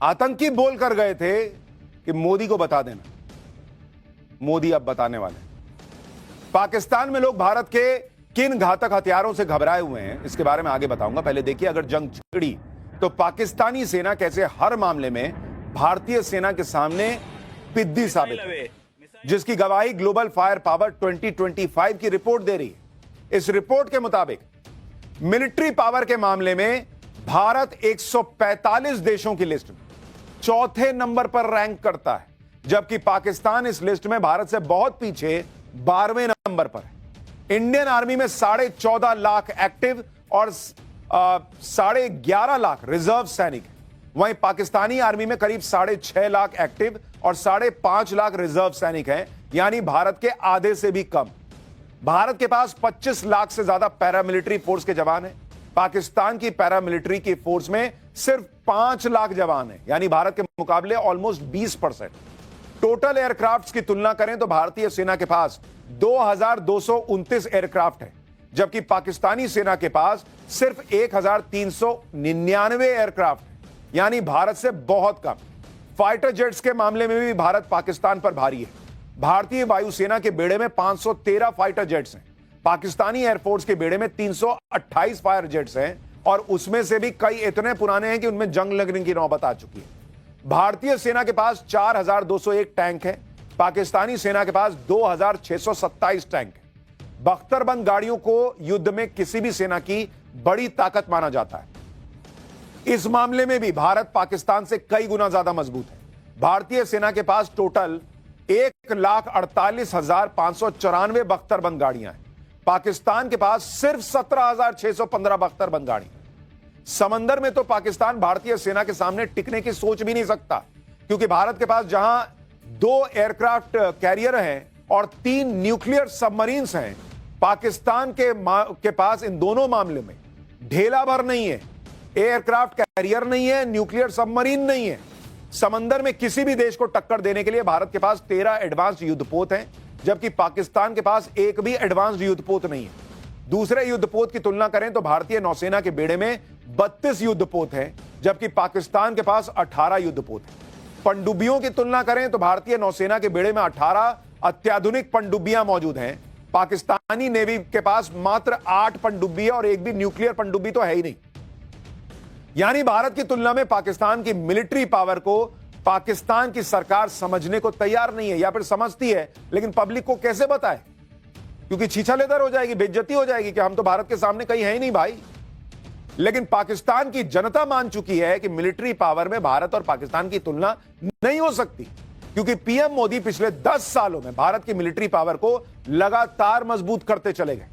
आतंकी बोल कर गए थे कि मोदी को बता देना। मोदी अब बताने वाले। पाकिस्तान में लोग भारत के किन घातक हथियारों से घबराए हुए हैं, इसके बारे में आगे बताऊंगा। पहले देखिए, अगर जंग छिड़ी तो पाकिस्तानी सेना कैसे हर मामले में भारतीय सेना के सामने पिद्दी साबित है, जिसकी गवाही ग्लोबल फायर पावर 2025 की रिपोर्ट दे रही है। इस रिपोर्ट के मुताबिक मिलिट्री पावर के मामले में भारत 145 देशों की लिस्ट में चौथे नंबर पर रैंक करता है, जबकि पाकिस्तान इस लिस्ट में भारत से बहुत पीछे 12वें नंबर पर है। इंडियन आर्मी में 14.5 लाख एक्टिव और 11.5 लाख रिजर्व सैनिक हैं। वहीं पाकिस्तानी आर्मी में करीब 6.5 लाख एक्टिव और 5.5 लाख रिजर्व सैनिक हैं, यानी भारत के आधे से भी कम। भारत के पास 25 लाख से ज्यादा पैरामिलिट्री फोर्स के जवान हैं। पाकिस्तान की पैरामिलिट्री की फोर्स में सिर्फ 5 लाख जवान हैं, यानी भारत के मुकाबले ऑलमोस्ट 20%। टोटल एयरक्राफ्ट्स की तुलना करें तो भारतीय सेना के पास 2229 एयरक्राफ्ट है, जबकि पाकिस्तानी सेना के पास सिर्फ 1399 एयरक्राफ्ट है, यानी भारत से बहुत कम। फाइटर जेट्स के मामले में भी भारत पाकिस्तान पर भारी है। भारतीय वायुसेना के बेड़े में 513 फाइटर जेट्स हैं, पाकिस्तानी एयरफोर्स के बेड़े में 328 फाइटर जेट्स हैं, और उसमें से भी कई इतने पुराने हैं कि उनमें जंग लगने की नौबत आ चुकी है। भारतीय सेना के पास 4201 टैंक है, पाकिस्तानी सेना के पास 2627 टैंक है। बख्तरबंद गाड़ियों को युद्ध में किसी भी सेना की बड़ी ताकत माना जाता है। इस मामले में भी भारत पाकिस्तान से कई गुना ज्यादा मजबूत है। भारतीय सेना के पास टोटल 1,48,594 बख्तरबंद गाड़ियां हैं। पाकिस्तान के पास सिर्फ 17,615 बख्तरबंद गाड़ियां। समंदर में तो पाकिस्तान भारतीय सेना के सामने टिकने की सोच भी नहीं सकता, क्योंकि भारत के पास जहां 2 एयरक्राफ्ट कैरियर हैं और 3 न्यूक्लियर सबमरीन्स हैं, पाकिस्तान के पास इन दोनों मामले में ढेला भर नहीं है। एयरक्राफ्ट कैरियर नहीं है, न्यूक्लियर सबमरीन नहीं है। समंदर में किसी भी देश को टक्कर देने के लिए भारत के पास 13 एडवांस्ड युद्धपोत हैं, जबकि पाकिस्तान के पास एक भी एडवांस्ड युद्धपोत नहीं है। दूसरे युद्धपोत की तुलना करें तो भारतीय नौसेना के बेड़े में 32 युद्धपोत हैं, जबकि पाकिस्तान के पास 18 युद्धपोत हैं। पनडुब्बियों की तुलना करें तो भारतीय नौसेना के बेड़े में 18 अत्याधुनिक पनडुब्बियां मौजूद हैं। पाकिस्तानी नेवी के पास मात्र 8 पनडुब्बी और एक भी न्यूक्लियर पनडुब्बी तो है ही नहीं। यानी भारत की तुलना में पाकिस्तान की मिलिट्री पावर को पाकिस्तान की सरकार समझने को तैयार नहीं है, या फिर समझती है लेकिन पब्लिक को कैसे बताए, क्योंकि छीछालेदर हो जाएगी, बेइज्जती हो जाएगी कि हम तो भारत के सामने कहीं है ही नहीं भाई। लेकिन पाकिस्तान की जनता मान चुकी है कि मिलिट्री पावर में भारत और पाकिस्तान की तुलना नहीं हो सकती, क्योंकि पीएम मोदी पिछले 10 सालों में भारत की मिलिट्री पावर को लगातार मजबूत करते चले गए।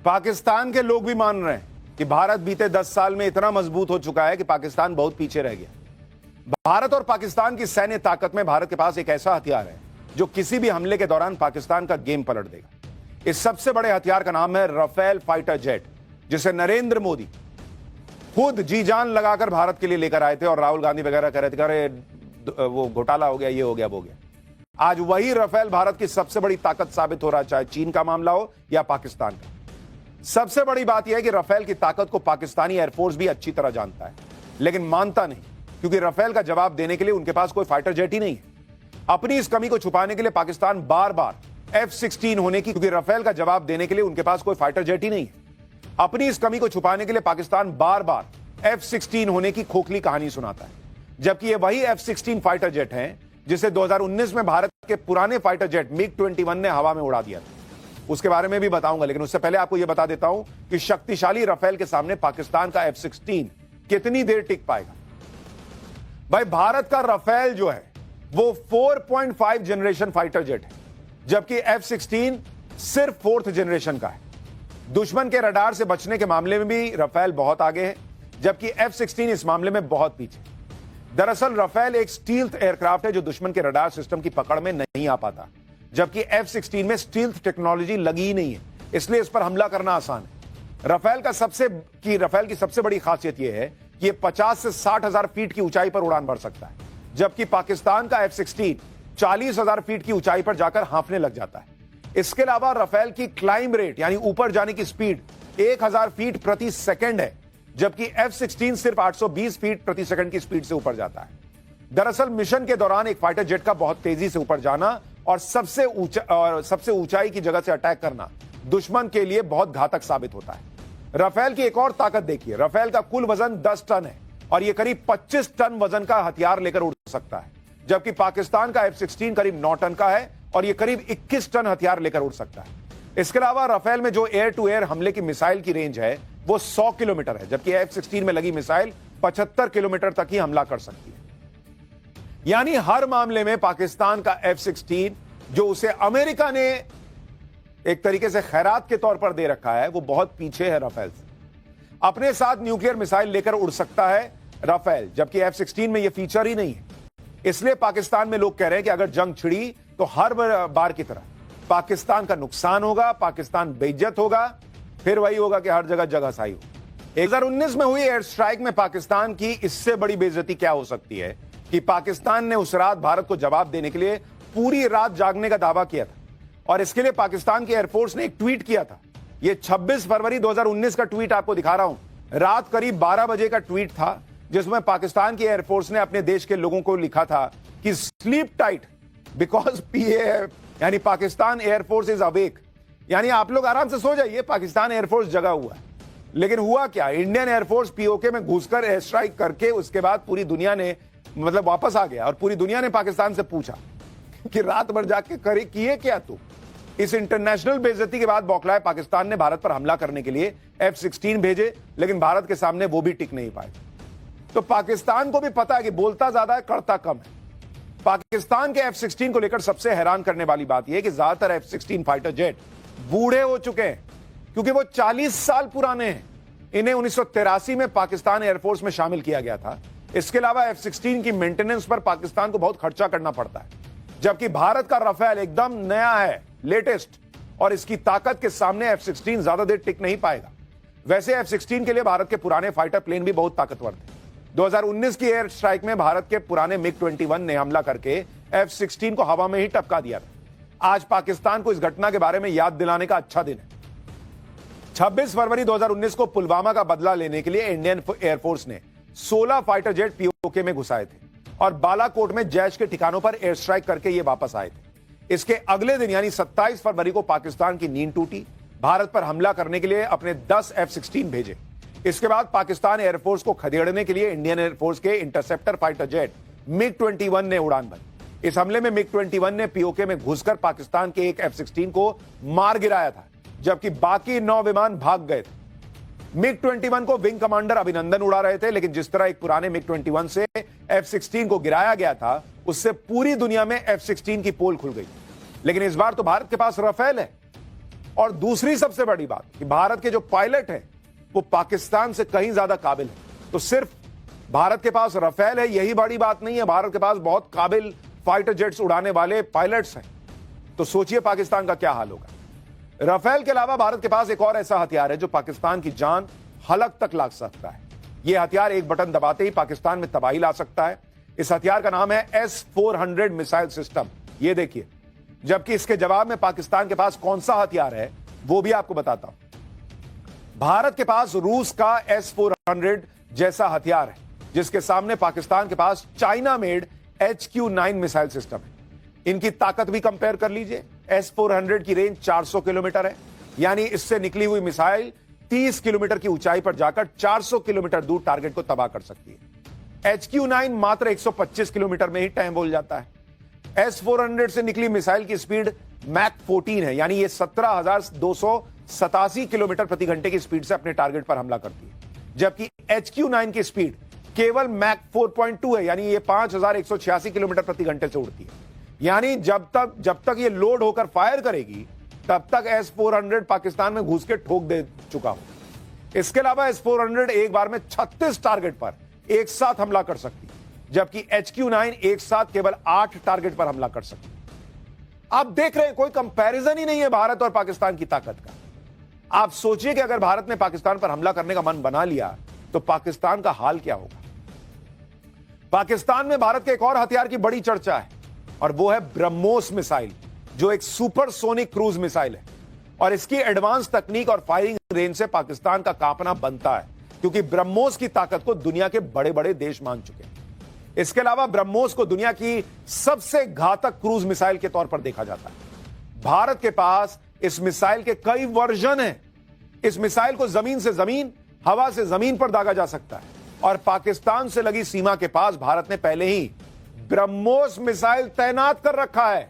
पाकिस्तान के लोग भी मान रहे हैं कि भारत बीते 10 साल में इतना मजबूत हो चुका है कि पाकिस्तान बहुत पीछे रह गया। भारत और पाकिस्तान की सैन्य ताकत में भारत के पास एक ऐसा हथियार है जो किसी भी हमले के दौरान पाकिस्तान का गेम पलट देगा। इस सबसे बड़े हथियार का नाम है राफेल फाइटर जेट, जिसे नरेंद्र मोदी खुद जी जान लगाकर भारत के लिए लेकर आए थे, और राहुल गांधी वगैरह कह रहे थे अरे वो घोटाला हो गया, ये हो गया, वो हो गया। आज वही राफेल भारत की सबसे बड़ी ताकत साबित हो रहा है, चाहे चीन का मामला हो या पाकिस्तान का। सबसे बड़ी बात यह है कि राफेल की ताकत को पाकिस्तानी एयरफोर्स भी अच्छी तरह जानता है, लेकिन मानता नहीं, क्योंकि राफेल का जवाब देने के लिए उनके पास कोई फाइटर जेट ही नहीं है। अपनी इस कमी को छुपाने के लिए पाकिस्तान बार बार F-16 होने की, क्योंकि राफेल का जवाब देने के लिए उनके पास कोई फाइटर जेट ही नहीं है। अपनी इस कमी को छुपाने के लिए पाकिस्तान बार बार F-16 होने की खोखली कहानी सुनाता है, जबकि ये वही F-16 फाइटर जेट हैं जिसे 2019 में भारत के पुराने फाइटर जेट MiG-21 ने हवा में उड़ा दिया था। उसके बारे में भी बताऊंगा, लेकिन उससे पहले आपको यह बता देता हूं कि शक्तिशाली राफेल के सामने पाकिस्तान का F-16 कितनी देर टिक पाएगा। भाई, भारत का राफेल जो है वो 4.5 जनरेशन फाइटर जेट है, जबकि F-16 सिर्फ 4th जनरेशन का है। दुश्मन के रडार से बचने के मामले में भी राफेल बहुत आगे है, जबकि F-16 इस मामले में बहुत पीछे। दरअसल राफेल एक स्टील्थ एयरक्राफ्ट है जो दुश्मन के रडार सिस्टम की पकड़ में नहीं आ पाता, जबकि F-16 में स्टील्थ टेक्नोलॉजी लगी ही नहीं है, इसलिए इस पर हमला करना आसान है। राफेल की सबसे बड़ी खासियत यह है कि यह 50 से 60 हजार फीट की ऊंचाई पर उड़ान भर सकता है, जबकि पाकिस्तान का F-16 40,000 फीट की ऊंचाई पर जाकर हांफने लग जाता है। इसके अलावा राफेल की क्लाइंब रेट यानी ऊपर जाने की स्पीड 1000 फीट प्रति सेकंड है, जबकि F-16 सिर्फ 820 फीट प्रति सेकंड की स्पीड से ऊपर जाता है। दरअसल मिशन के दौरान एक फाइटर जेट का बहुत तेजी से ऊपर जाना और सबसे ऊंचाई की जगह से अटैक करना दुश्मन के लिए बहुत घातक साबित होता है। राफेल की एक और ताकत देखिए, राफेल का कुल वजन 10 टन है और यह करीब 25 टन वजन का हथियार लेकर उड़ सकता है, जबकि पाकिस्तान का F-16 करीब 9 टन का है और यह करीब 21 टन हथियार लेकर उड़ सकता है। इसके अलावा राफेल में जो एयर टू एयर हमले की मिसाइल की रेंज है वो 100 किलोमीटर है, जबकि F-16 में लगी मिसाइल 75 किलोमीटर तक ही हमला कर सकती है। यानी हर मामले में पाकिस्तान का F-16 जो उसे अमेरिका ने एक तरीके से खैरात के तौर पर दे रखा है, वो बहुत पीछे है राफेल से। अपने साथ न्यूक्लियर मिसाइल लेकर उड़ सकता है राफेल, जबकि F-16 में यह फीचर ही नहीं है। इसलिए पाकिस्तान में लोग कह रहे हैं कि अगर जंग छिड़ी तो हर बार की तरह पाकिस्तान का नुकसान होगा, पाकिस्तान बेइज्जत होगा, फिर वही होगा कि हर जगह जगहसाई हो। 2019 में हुई एयर स्ट्राइक में पाकिस्तान की इससे बड़ी बेइज्जती क्या हो सकती है कि पाकिस्तान ने उस रात भारत को जवाब देने के लिए पूरी रात जागने का दावा किया था और इसके लिए पाकिस्तान की एयरफोर्स ने एक ट्वीट किया था। यह 26 फरवरी 2019 का ट्वीट आपको दिखा रहा हूं। रात करीब 12 बजे का ट्वीट था जिसमें पाकिस्तान की एयरफोर्स ने अपने देश के लोगों को लिखा था कि स्लीप टाइट बिकॉज PAF यानी पाकिस्तान एयरफोर्स इज अवेक, यानी आप लोग आराम से सो जाइए, पाकिस्तान एयरफोर्स जगा हुआ है। लेकिन हुआ क्या, इंडियन एयरफोर्स POK में घुसकर एयर स्ट्राइक करके उसके बाद पूरी दुनिया ने वापस आ गया और पूरी दुनिया ने पाकिस्तान से पूछा कि रात भर जाके करे किए क्या तू। इस इंटरनेशनल बेइज्जती के बाद बौखलाए पाकिस्तान ने भारत पर हमला करने के लिए F-16 भेजे, लेकिन भारत के सामने वो भी टिक नहीं पाए। तो पाकिस्तान को भी पता है कि बोलता ज्यादा है करता कम है। पाकिस्तान के F-16 को लेकर सबसे हैरान करने वाली बात यह है कि ज्यादातर F-16 फाइटर जेट बूढ़े हो चुके हैं क्योंकि वो 40 साल पुराने हैं। इन्हें 1983 में पाकिस्तान एयरफोर्स में शामिल किया गया था। इसके अलावा F-16 की मेंटेनेंस पर पाकिस्तान को बहुत खर्चा करना पड़ता है, जबकि भारत का राफेल एकदम नया है, लेटेस्ट, और इसकी ताकत के सामने F-16 ज्यादा देर टिक नहीं पाएगा। वैसे F-16 के लिए भारत के पुराने फाइटर प्लेन भी बहुत ताकतवर थे। 2019 की एयर स्ट्राइक में भारत के पुराने MiG-21 ने हमला करके F-16 को हवा में ही टपका दिया था। आज पाकिस्तान को इस घटना के बारे में याद दिलाने का अच्छा दिन है। 26 फरवरी 2019 को पुलवामा का बदला लेने के लिए इंडियन एयरफोर्स ने 16 फाइटर जेट POK में घुसाए थे और बालाकोट में जैश के ठिकानों पर एयर स्ट्राइक करके ये वापस आए थे। इसके अगले दिन यानी 27 फरवरी को पाकिस्तान की नींद टूटी, भारत पर हमला करने के लिए अपने 10 F-16 भेजे। इसके बाद पाकिस्तान एयरफोर्स को खदेड़ने के लिए इंडियन एयरफोर्स के इंटरसेप्टर फाइटर जेट MiG-21 ने उड़ान भरी। इस हमले में MiG-21 ने POK में घुसकर पाकिस्तान के एक F-16 को मार गिराया था, जबकि बाकी 9 विमान भाग गए थे। MiG-21 को विंग कमांडर अभिनंदन उड़ा रहे थे, लेकिन जिस तरह एक पुराने MiG-21 से F-16 को गिराया गया था, उससे पूरी दुनिया में F-16 की पोल खुल गई। लेकिन इस बार तो भारत के पास राफेल है, और दूसरी सबसे बड़ी बात कि भारत के जो पायलट हैं वो पाकिस्तान से कहीं ज्यादा काबिल है। तो सिर्फ भारत के पास राफेल है यही बड़ी बात नहीं है, भारत के पास बहुत काबिल फाइटर जेट्स उड़ाने वाले पायलट्स हैं। तो सोचिए पाकिस्तान का क्या हाल होगा। राफेल के अलावा भारत के पास एक और ऐसा हथियार है जो पाकिस्तान की जान हलक तक ला सकता है। यह हथियार एक बटन दबाते ही पाकिस्तान में तबाही ला सकता है। इस हथियार का नाम है S-400 मिसाइल सिस्टम। यह देखिए, जबकि इसके जवाब में पाकिस्तान के पास कौन सा हथियार है वो भी आपको बताता हूं। भारत के पास रूस का S-400 जैसा हथियार है, जिसके सामने पाकिस्तान के पास China made HQ-9 missile system है। इनकी ताकत भी कंपेयर कर लीजिए। S-400 की रेंज 400 किलोमीटर है, यानी इससे निकली हुई मिसाइल 30 किलोमीटर की ऊंचाई पर जाकर 400 किलोमीटर दूर टारगेट को तबाह कर सकती है। HQ-9 मात्र 125 किलोमीटर में ही टाइम बोल जाता है। S-400 से निकली मिसाइल की स्पीड मैक 14 है, यानी यह 17,287 किलोमीटर प्रति घंटे की स्पीड से अपने टारगेट पर हमला करती है, जबकि HQ-9 की स्पीड केवल मैक 4.2 है, यानी यह 5,186 किलोमीटर प्रति घंटे से उड़ती है। यानी जब तक ये लोड होकर फायर करेगी तब तक S-400 पाकिस्तान में घुस के ठोक दे चुका हो। इसके अलावा S-400 एक बार में 36 टारगेट पर एक साथ हमला कर सकती है, जबकि HQ-9 एक साथ केवल 8 टारगेट पर हमला कर सकती है। आप देख रहे हैं कोई कंपैरिजन ही नहीं है भारत और पाकिस्तान की ताकत का। आप सोचिए कि अगर भारत ने पाकिस्तान पर हमला करने का मन बना लिया तो पाकिस्तान का हाल क्या होगा। पाकिस्तान में भारत के एक और हथियार की बड़ी चर्चा है और वो है ब्रह्मोस मिसाइल, जो एक सुपरसोनिक क्रूज मिसाइल है और इसकी एडवांस तकनीक और फायरिंग रेंज से पाकिस्तान का कांपना बनता है। क्योंकि ब्रह्मोस की ताकत को दुनिया के बड़े बड़े देश मान चुके हैं। इसके अलावा ब्रह्मोस को दुनिया की सबसे घातक क्रूज मिसाइल के तौर पर देखा जाता है। भारत के पास इस मिसाइल के कई वर्जन हैं। इस मिसाइल को जमीन से जमीन, हवा से जमीन पर दागा जा सकता है और पाकिस्तान से लगी सीमा के पास भारत ने पहले ही ब्रह्मोस मिसाइल तैनात कर रखा है।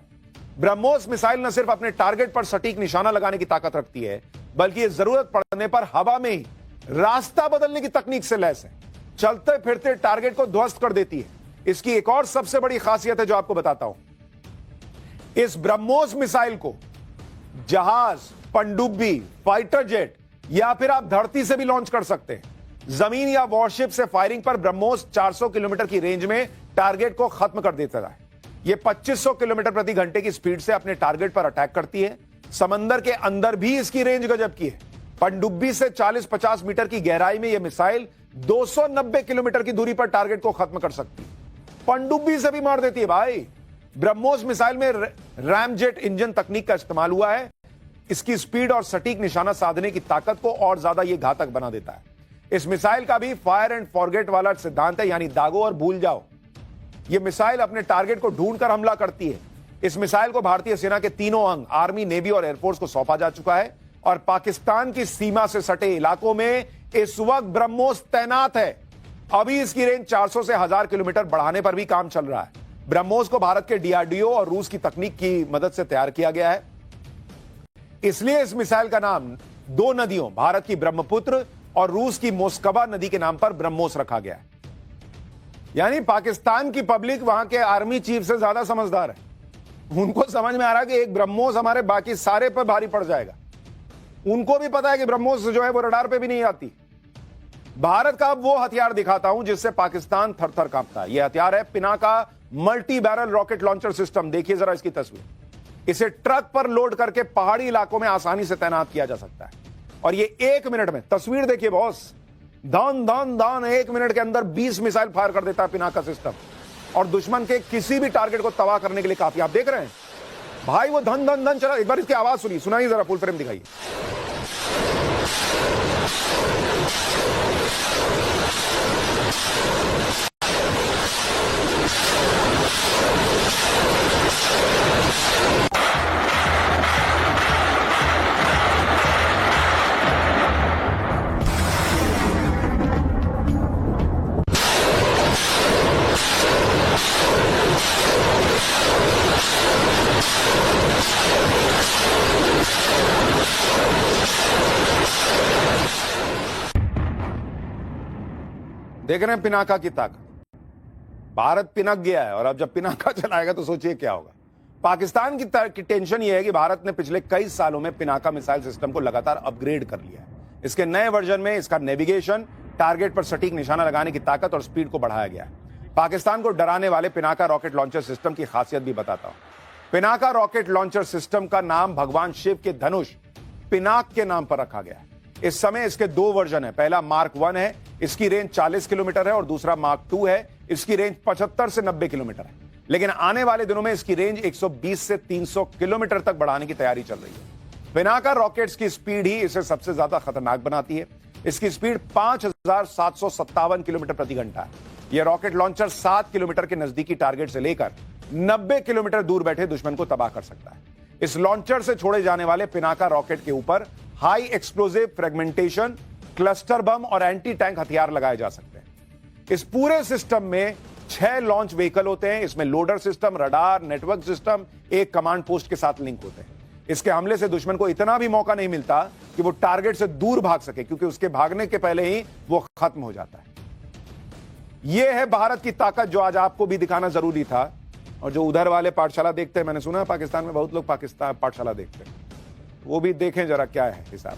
ब्रह्मोस मिसाइल न सिर्फ अपने टारगेट पर सटीक निशाना लगाने की ताकत रखती है, बल्कि यह जरूरत पड़ने पर हवा में ही रास्ता बदलने की तकनीक से लैस है। चलते फिरते टारगेट को ध्वस्त कर देती है। इसकी एक और सबसे बड़ी खासियत है जो आपको बताता हूं। इस ब्रह्मोस मिसाइल को जहाज, पनडुब्बी, फाइटर जेट या फिर आप धरती से भी लॉन्च कर सकते हैं। जमीन या वॉरशिप से फायरिंग पर ब्रह्मोस 400 किलोमीटर की रेंज में टारगेट को खत्म कर देता है। यह 2500 किलोमीटर प्रति घंटे की स्पीड से अपने टारगेट पर अटैक करती है। समंदर के अंदर भी इसकी रेंज गजब की है। पनडुब्बी से 40-50 मीटर की गहराई में यह मिसाइल 290 किलोमीटर की दूरी पर टारगेट को खत्म कर सकती है। पनडुब्बी से भी मार देती है भाई। ब्रह्मोस मिसाइल में रैमजेट इंजन तकनीक का इस्तेमाल हुआ है। इसकी स्पीड और सटीक निशाना साधने की ताकत को और ज्यादा यह घातक बना देता है। इस मिसाइल का भी फायर एंड फॉरगेट वाला सिद्धांत है, यानी दागो और भूल जाओ। यह मिसाइल अपने टारगेट को ढूंढकर हमला करती है। इस मिसाइल को भारतीय सेना के तीनों अंग, आर्मी, नेवी और एयरफोर्स को सौंपा जा चुका है और पाकिस्तान की सीमा से सटे इलाकों में इस वक्त ब्रह्मोस तैनात है। अभी इसकी रेंज 400 से 1000 किलोमीटर बढ़ाने पर भी काम चल रहा है। ब्रह्मोस को भारत के डीआरडीओ और रूस की तकनीक की मदद से तैयार किया गया है। इसलिए इस मिसाइल का नाम दो नदियों, भारत की ब्रह्मपुत्र और रूस की मोस्कवा नदी के नाम पर ब्रह्मोस रखा गया है। यानी पाकिस्तान की पब्लिक वहां के आर्मी चीफ से ज्यादा समझदार है। उनको समझ में आ रहा है कि एक ब्रह्मोस हमारे बाकी सारे पर भारी पड़ जाएगा। उनको भी पता है कि ब्रह्मोस जो है वो रडार पे भी नहीं आती। भारत का अब वो हथियार दिखाता हूं जिससे पाकिस्तान थर थर कांपता है। यह हथियार है Pinaka multi barrel rocket launcher system. देखिए जरा इसकी तस्वीर। इसे ट्रक पर लोड करके पहाड़ी इलाकों में आसानी से तैनात किया जा सकता है और ये 1 मिनट में, तस्वीर देखिए बॉस, दान दान दान 1 मिनट के अंदर 20 मिसाइल फायर कर देता है पिनाका सिस्टम और दुश्मन के किसी भी टारगेट को तबाह करने के लिए काफी। आप देख रहे हैं भाई वो धन धन धन चला। एक बार इसकी आवाज सुनिए, सुनाइए जरा, फुल फ्रेम दिखाइए। देख रहे हैं पिनाका की ताकत। भारत पिनक गया है और अब जब पिनाका चलाएगा तो सोचिए क्या होगा। पाकिस्तान की टेंशन यह है कि भारत ने पिछले कई सालों में पिनाका मिसाइल सिस्टम को लगातार अपग्रेड कर लिया है। इसके नए वर्जन में इसका नेविगेशन, टारगेट पर सटीक निशाना लगाने की ताकत और स्पीड को बढ़ाया गया है। पाकिस्तान को डराने वाले पिनाका रॉकेट लॉन्चर सिस्टम की खासियत भी बताता हूं। पिनाका रॉकेट लॉन्चर सिस्टम का नाम भगवान शिव के धनुष पिनाक के नाम पर रखा गया है। इस समय इसके 2 वर्जन है। पहला मार्क 1 है, इसकी रेंज 40 किलोमीटर है और दूसरा मार्क 2 है, इसकी रेंज 75 से 90 किलोमीटर है। लेकिन आने वाले दिनों में इसकी रेंज 120 से 300 किलोमीटर तक बढ़ाने की तैयारी चल रही है। पिनाका रॉकेट्स की स्पीड ही इसे सबसे ज्यादा खतरनाक बनाती है। इसकी स्पीड 5757 किलोमीटर प्रति घंटा है। यह रॉकेट लॉन्चर 7 किलोमीटर के नजदीकी टारगेट से लेकर 90 किलोमीटर दूर बैठे दुश्मन को तबाह कर सकता है। इस लॉन्चर से छोड़े जाने वाले पिनाका रॉकेट के ऊपर high explosive fragmentation, cluster bomb और एंटी टैंक हथियार लगाए जा सकते हैं। इस पूरे सिस्टम में 6 लॉन्च व्हीकल होते हैं। इसमें loader system, radar, network system, एक कमांड पोस्ट के साथ लिंक होते हैं। इसके हमले से दुश्मन को इतना भी मौका नहीं मिलता कि वो टारगेट से दूर भाग सके, क्योंकि उसके भागने के पहले ही वो खत्म हो जाता है। यह है भारत की ताकत जो आज आपको भी दिखाना जरूरी था। और जो उधर वाले पाठशाला देखते हैं, मैंने सुना है पाकिस्तान में बहुत लोग पाकिस्तान पाठशाला देखते हैं, वो भी देखें जरा क्या है हिसाब।